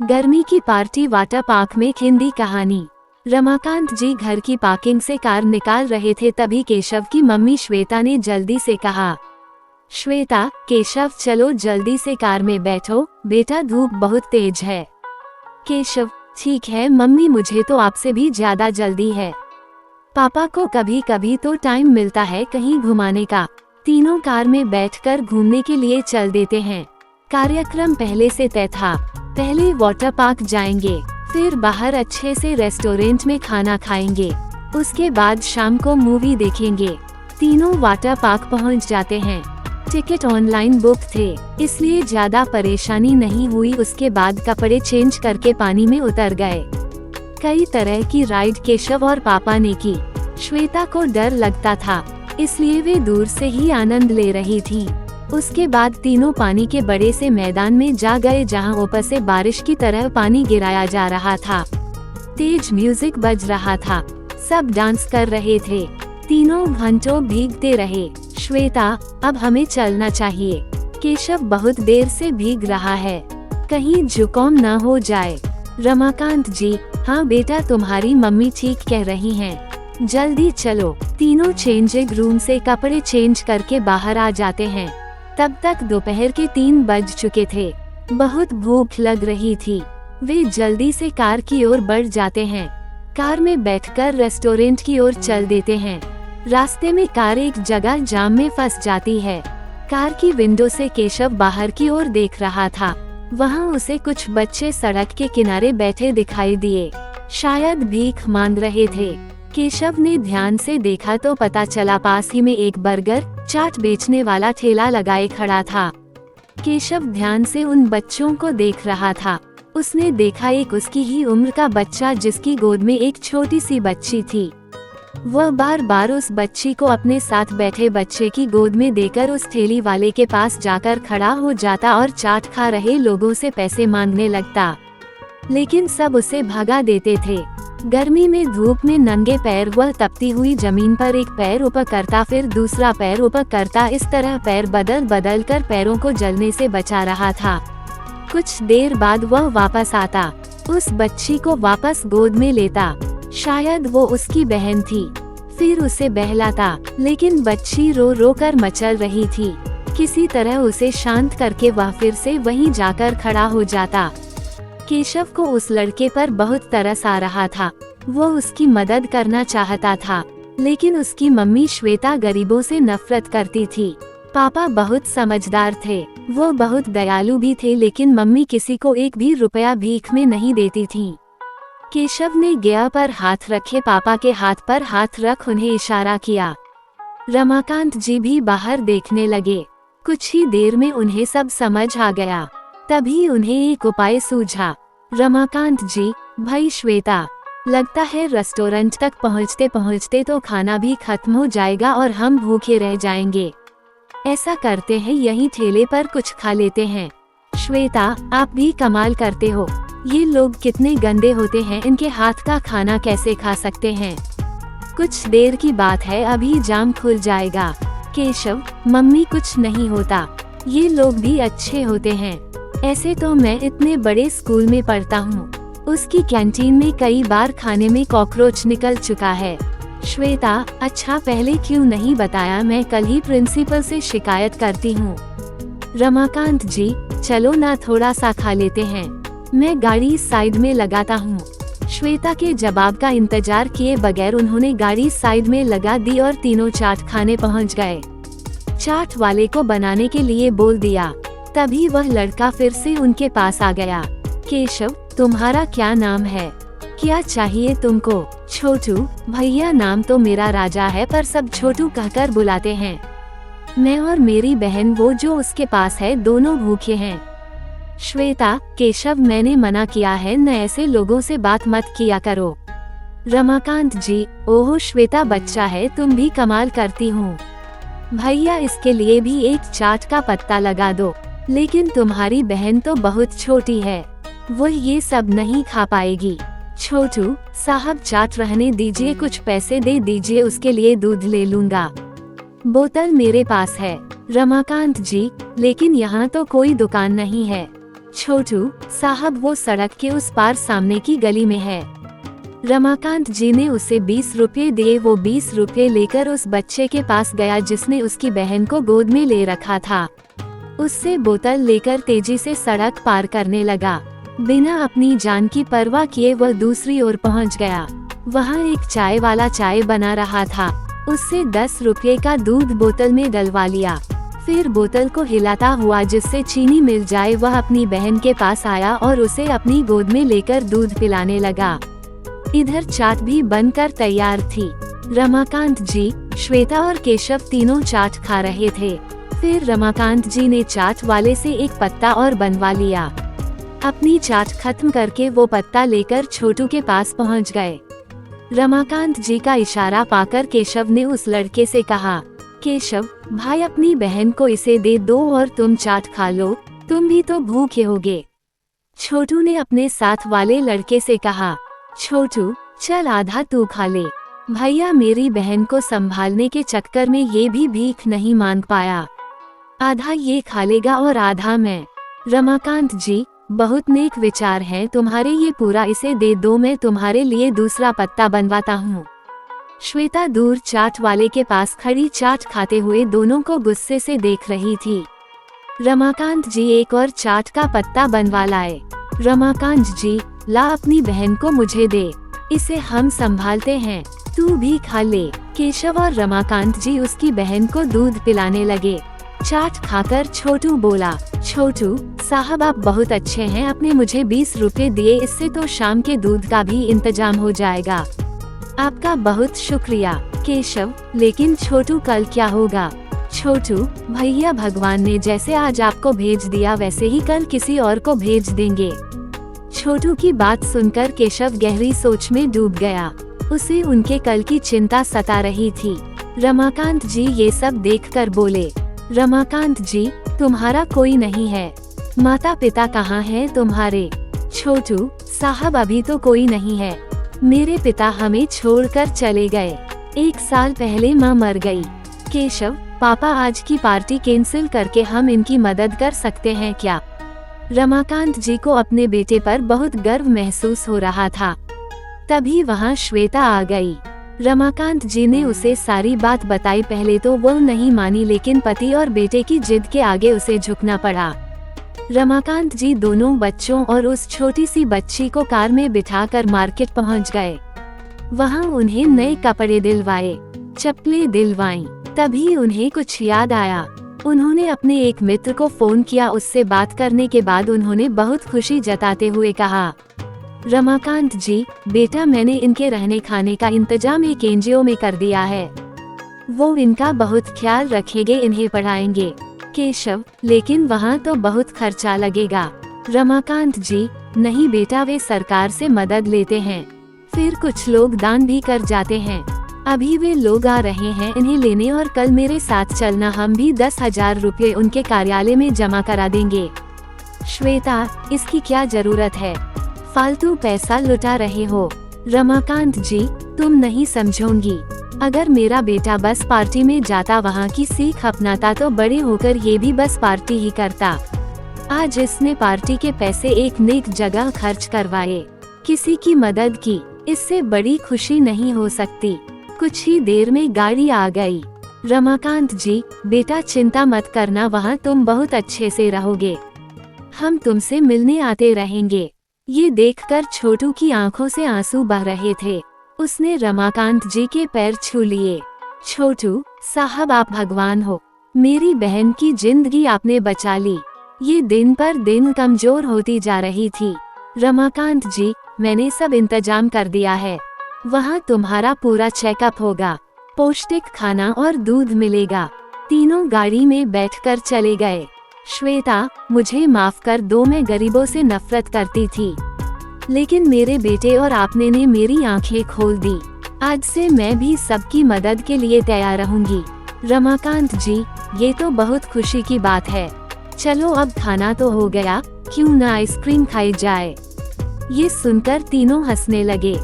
गर्मी की party water park में हिंदी कहानी। रमाकांत जी घर की पार्किंग से कार निकाल रहे थे, तभी केशव की मम्मी श्वेता ने जल्दी से कहा, श्वेता, केशव चलो जल्दी से कार में बैठो, बेटा धूप बहुत तेज है। केशव, ठीक है मम्मी, मुझे तो आपसे भी ज्यादा जल्दी है। पापा को कभी कभी तो टाइम मिलता है कहीं घुमाने का। तीनों कार में बैठकर घूमने के लिए चल देते हैं। कार्यक्रम पहले से तय था। पहले वाटर पार्क जाएंगे, फिर बाहर अच्छे से रेस्टोरेंट में खाना खाएंगे, उसके बाद शाम को मूवी देखेंगे। तीनों वाटर पार्क पहुंच जाते हैं। टिकट ऑनलाइन बुक थे, इसलिए ज्यादा परेशानी नहीं हुई। उसके बाद कपड़े चेंज करके पानी में उतर गए। कई तरह की राइड केशव और पापा ने की। श्वेता को डर लगता था, इसलिए वे दूर से ही आनंद ले रही थी। उसके बाद तीनों पानी के बड़े से मैदान में जा गए, जहां ऊपर से बारिश की तरह पानी गिराया जा रहा था। तेज म्यूजिक बज रहा था, सब डांस कर रहे थे। तीनों घंटों भीगते रहे। श्वेता, अब हमें चलना चाहिए, केशव बहुत देर से भीग रहा है, कहीं जुकाम न हो जाए। रमाकांत जी, हाँ बेटा, तुम्हारी मम्मी ठीक कह रही हैं, जल्दी चलो। तीनों चेंजिंग रूम से कपड़े चेंज करके बाहर आ जाते हैं। तब तक दोपहर के 3 बज चुके थे। बहुत भूख लग रही थी। वे जल्दी से कार की ओर बढ़ जाते हैं। कार में बैठकर रेस्टोरेंट की ओर चल देते हैं। रास्ते में कार एक जगह जाम में फंस जाती है। कार की विंडो से केशव बाहर की ओर देख रहा था। वहाँ उसे कुछ बच्चे सड़क के किनारे बैठे दिखाई दिए, शायद भीख मांग रहे थे। केशव ने ध्यान से देखा तो पता चला पास ही में एक बर्गर चाट बेचने वाला ठेला लगाए खड़ा था। केशव ध्यान से उन बच्चों को देख रहा था। उसने देखा एक उसकी ही उम्र का बच्चा, जिसकी गोद में एक छोटी सी बच्ची थी। वह बार बार उस बच्ची को अपने साथ बैठे बच्चे की गोद में देकर उस ठेली वाले के पास जाकर खड़ा हो जाता और चाट खा रहे लोगों से पैसे मांगने लगता, लेकिन सब उसे भगा देते थे। गर्मी में धूप में नंगे पैर वह तपती हुई जमीन पर एक पैर ऊपर करता, फिर दूसरा पैर ऊपर करता। इस तरह पैर बदल बदल कर पैरों को जलने से बचा रहा था। कुछ देर बाद वह वापस आता, उस बच्ची को वापस गोद में लेता, शायद वो उसकी बहन थी। फिर उसे बहलाता, लेकिन बच्ची रो रो कर मचल रही थी। किसी तरह उसे शांत करके वह फिर से वहीं जाकर खड़ा हो जाता। केशव को उस लड़के पर बहुत तरस आ रहा था। वो उसकी मदद करना चाहता था, लेकिन उसकी मम्मी श्वेता गरीबों से नफरत करती थी। पापा बहुत समझदार थे, वो बहुत दयालु भी थे, लेकिन मम्मी किसी को एक भी रुपया भीख में नहीं देती थी। केशव ने गियर पर हाथ रखे पापा के हाथ पर हाथ रख उन्हें इशारा किया। रमाकांत जी भी बाहर देखने लगे। कुछ ही देर में उन्हें सब समझ आ गया। तभी उन्हें एक उपाय सूझा। रमाकांत जी, भाई श्वेता, लगता है रेस्टोरेंट तक पहुंचते पहुंचते तो खाना भी खत्म हो जाएगा और हम भूखे रह जाएंगे। ऐसा करते हैं, यहीं ठेले पर कुछ खा लेते हैं। श्वेता, आप भी कमाल करते हो, ये लोग कितने गंदे होते हैं, इनके हाथ का खाना कैसे खा सकते हैं। कुछ देर की बात है, अभी जाम खुल जाएगा। केशव, मम्मी कुछ नहीं होता, ये लोग भी अच्छे होते हैं। ऐसे तो मैं इतने बड़े स्कूल में पढ़ता हूँ, उसकी कैंटीन में कई बार खाने में कॉकरोच निकल चुका है। श्वेता, अच्छा पहले क्यों नहीं बताया, मैं कल ही प्रिंसिपल से शिकायत करती हूँ। रमाकांत जी, चलो ना थोड़ा सा खा लेते हैं, मैं गाड़ी साइड में लगाता हूँ। श्वेता के जवाब का इंतजार किए बगैर उन्होंने गाड़ी साइड में लगा दी और तीनों चाट खाने पहुँच गए। चाट वाले को बनाने के लिए बोल दिया। तभी वह लड़का फिर से उनके पास आ गया। केशव, तुम्हारा क्या नाम है, क्या चाहिए तुमको? छोटू। भैया, नाम तो मेरा राजा है, पर सब छोटू कहकर बुलाते हैं। मैं और मेरी बहन, वो जो उसके पास है, दोनों भूखे हैं। श्वेता, केशव, मैंने मना किया है, न ऐसे लोगों से बात मत किया करो। रमाकांत जी, ओहो श्वेता बच्चा है, तुम भी कमाल करती हो। भैया, इसके लिए भी एक चाट का पत्ता लगा दो, लेकिन तुम्हारी बहन तो बहुत छोटी है, वो ये सब नहीं खा पाएगी। छोटू साहब, चाट रहने दीजिए, कुछ पैसे दे दीजिए, उसके लिए दूध ले लूंगा। बोतल मेरे पास है। रमाकांत जी, लेकिन यहाँ तो कोई दुकान नहीं है। छोटू साहब वो सड़क के उस पार सामने की गली में है। रमाकांत जी ने उसे 20 रुपये दिए। वो 20 रुपये लेकर उस बच्चे के पास गया जिसने उसकी बहन को गोद में ले रखा था। उससे बोतल लेकर तेजी से सड़क पार करने लगा। बिना अपनी जान की परवाह किए वह दूसरी ओर पहुंच गया। वहां एक चाय वाला चाय बना रहा था। उससे 10 रुपये का दूध बोतल में डलवा लिया। फिर बोतल को हिलाता हुआ जिससे चीनी मिल जाए वह अपनी बहन के पास आया और उसे अपनी गोद में लेकर दूध पिलाने लगा। इधर चाट भी बनकर तैयार थी। रमाकांत जी, श्वेता और केशव तीनों चाट खा रहे थे। फिर रमाकांत जी ने चाट वाले से एक पत्ता और बनवा लिया। अपनी चाट खत्म करके वो पत्ता लेकर छोटू के पास पहुंच गए। रमाकांत जी का इशारा पाकर केशव ने उस लड़के से कहा, केशव भाई अपनी बहन को इसे दे दो और तुम चाट खा लो, तुम भी तो भूखे होगे। छोटू ने अपने साथ वाले लड़के से कहा, छोटू चल आधा तू खा ले, भैया मेरी बहन को संभालने के चक्कर में ये भी भीख नहीं मांग पाया, आधा ये खा लेगा और आधा मैं। रमाकांत जी बहुत नेक विचार हैं तुम्हारे, ये पूरा इसे दे दो, मैं तुम्हारे लिए दूसरा पत्ता बनवाता हूँ। श्वेता दूर चाट वाले के पास खड़ी चाट खाते हुए दोनों को गुस्से से देख रही थी। रमाकांत जी एक और चाट का पत्ता बनवा लाए। रमाकांत जी ला अपनी बहन को मुझे दे, इसे हम संभालते हैं, तू भी खा ले। केशव और रमाकांत जी उसकी बहन को दूध पिलाने लगे। चाट खाकर छोटू बोला, छोटू साहब आप बहुत अच्छे हैं, आपने मुझे 20 रुपए दिए, इससे तो शाम के दूध का भी इंतजाम हो जाएगा। आपका बहुत शुक्रिया। केशव लेकिन छोटू कल क्या होगा? छोटू भैया भगवान ने जैसे आज आपको भेज दिया वैसे ही कल किसी और को भेज देंगे। छोटू की बात सुनकर केशव गहरी सोच में डूब गया। उसे उनके कल की चिंता सता रही थी। रमाकांत जी ये सब देखकर बोले, रमाकांत जी तुम्हारा कोई नहीं है, माता पिता कहाँ हैं तुम्हारे? छोटू साहब अभी तो कोई नहीं है, मेरे पिता हमें छोड़कर चले गए, 1 साल पहले माँ मर गई। केशव पापा आज की पार्टी कैंसिल करके हम इनकी मदद कर सकते हैं क्या? रमाकांत जी को अपने बेटे पर बहुत गर्व महसूस हो रहा था। तभी वहाँ श्वेता आ गई। रमाकांत जी ने उसे सारी बात बताई। पहले तो वो नहीं मानी, लेकिन पति और बेटे की जिद के आगे उसे झुकना पड़ा। रमाकांत जी दोनों बच्चों और उस छोटी सी बच्ची को कार में बिठाकर मार्केट पहुंच गए। वहां उन्हें नए कपड़े दिलवाए, चप्पलें दिलवाईं। तभी उन्हें कुछ याद आया। उन्होंने अपने एक मित्र को फोन किया। उससे बात करने के बाद उन्होंने बहुत खुशी जताते हुए कहा, रमाकांत जी बेटा मैंने इनके रहने खाने का इंतजाम एक एनजीओ में कर दिया है, वो इनका बहुत ख्याल रखेंगे, इन्हें पढ़ाएंगे। केशव लेकिन वहाँ तो बहुत खर्चा लगेगा। रमाकांत जी नहीं बेटा, वे सरकार से मदद लेते हैं, फिर कुछ लोग दान भी कर जाते हैं। अभी वे लोग आ रहे हैं इन्हें लेने और कल मेरे साथ चलना, हम भी 10,000 रुपये उनके कार्यालय में जमा करा देंगे। श्वेता इसकी क्या जरूरत है, फालतू पैसा लुटा रहे हो। रमाकांत जी तुम नहीं समझोगी, अगर मेरा बेटा बस पार्टी में जाता, वहाँ की सीख अपनाता, तो बड़े होकर ये भी बस पार्टी ही करता। आज इसने पार्टी के पैसे एक नेक जगह खर्च करवाए, किसी की मदद की, इससे बड़ी खुशी नहीं हो सकती। कुछ ही देर में गाड़ी आ गई। रमाकांत जी बेटा चिंता मत करना, वहाँ तुम बहुत अच्छे से रहोगे, हम तुमसे मिलने आते रहेंगे। ये देखकर छोटू की आंखों से आंसू बह रहे थे। उसने रमाकांत जी के पैर छू लिए। छोटू साहब आप भगवान हो, मेरी बहन की जिंदगी आपने बचा ली। ये दिन पर दिन कमजोर होती जा रही थी। रमाकांत जी मैंने सब इंतजाम कर दिया है, वहाँ तुम्हारा पूरा चेकअप होगा, पौष्टिक खाना और दूध मिलेगा। तीनों गाड़ी में बैठकर चले गए। श्वेता मुझे माफ कर दो, मैं गरीबों से नफरत करती थी, लेकिन मेरे बेटे और आपने ने मेरी आंखें खोल दी। आज से मैं भी सबकी मदद के लिए तैयार रहूंगी। रमाकांत जी ये तो बहुत खुशी की बात है, चलो अब खाना तो हो गया, क्यों ना आइसक्रीम खाई जाए। ये सुनकर तीनों हंसने लगे।